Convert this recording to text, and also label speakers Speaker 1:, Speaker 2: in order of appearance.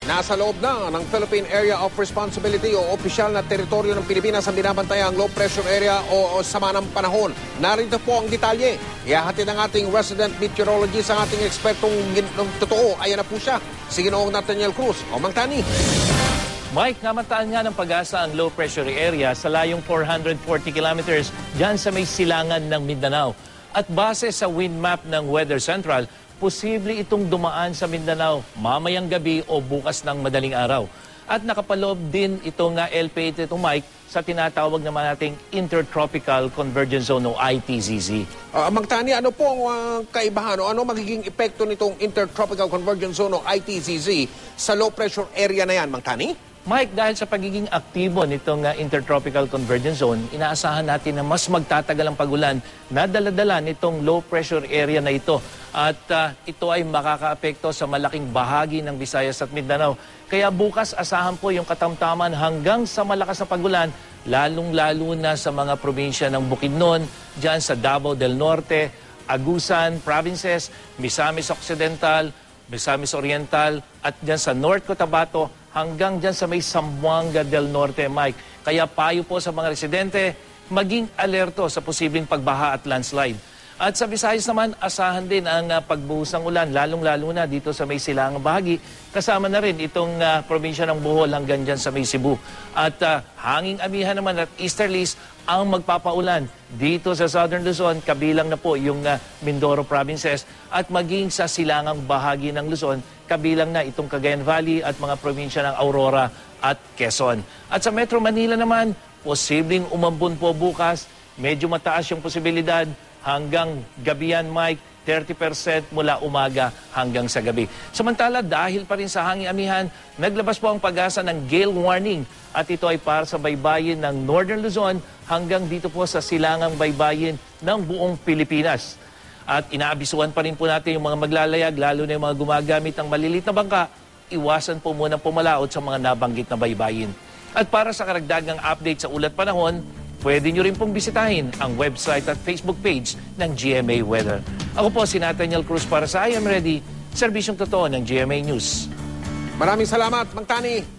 Speaker 1: Nasa loob na ng Philippine Area of Responsibility o opisyal na teritoryo ng Pilipinas ang binabantayang low pressure area o sama ng panahon. Narito po ang detalye. Ihahatid ng ating resident meteorologist ang ating ekspertong totoo. Ayan na po siya, si Ginoong Nathaniel Cruz. O Mang Tani.
Speaker 2: Mike, namataan nga ng Pag-asa ang low pressure area sa layong 440 kilometers dyan sa may silangan ng Mindanao. At base sa wind map ng Weather Central, posible itong dumaan sa Mindanao mamayang gabi o bukas ng madaling araw. At nakapaloob din itong LPA ito, Mike, sa tinatawag naman nating Intertropical Convergence Zone o ITCZ.
Speaker 1: Mang Tani, ano po ang kaibahan o ano magiging epekto nitong Intertropical Convergence Zone o ITCZ sa low pressure area na yan, Mang Tani?
Speaker 2: Mike, dahil sa pagiging aktibo nitong Intertropical Convergence Zone, inaasahan natin na mas magtatagal ang pagulan na dala-dala nitong low pressure area na ito. At ito ay makakaapekto sa malaking bahagi ng Visayas at Mindanao. Kaya bukas asahan po yung katamtaman hanggang sa malakas na pagulan, lalong-lalo na sa mga probinsya ng Bukidnon, dyan sa Davao del Norte, Agusan, Provinces, Misamis Occidental, Misamis Oriental, at dyan sa North Cotabato, hanggang dyan sa may Zamboanga del Norte, Mike. Kaya payo po sa mga residente, maging alerto sa posibleng pagbaha at landslide. At sa Visayas naman, asahan din ang pagbuhos ng ulan, lalong-lalo na dito sa may silangang bahagi. Kasama na rin itong probinsya ng Bohol hanggang dyan sa may Cebu. At hanging amihan naman at easterlies ang magpapaulan dito sa Southern Luzon, kabilang na po yung Mindoro provinces at maging sa silangang bahagi ng Luzon, kabilang na itong Cagayan Valley at mga probinsya ng Aurora at Quezon. At sa Metro Manila naman, posibleng umambon po bukas, medyo mataas yung posibilidad. Hanggang gabi yan, Mike, 30% mula umaga hanggang sa gabi. Samantala, dahil pa rin sa hanging amihan, naglabas po ang Pag-asa ng gale warning. At ito ay para sa baybayin ng Northern Luzon hanggang dito po sa silangang baybayin ng buong Pilipinas. At inaabisuan pa rin po natin yung mga maglalayag, lalo na yung mga gumagamit ng maliliit na bangka, iwasan po muna pumalaot sa mga nabanggit na baybayin. At para sa karagdagang update sa ulat panahon, pwede nyo rin pong bisitahin ang website at Facebook page ng GMA Weather. Ako po si Nathaniel Cruz para sa I Am Ready, serbisyong totoo ng GMA News.
Speaker 1: Maraming salamat, Mang Tani.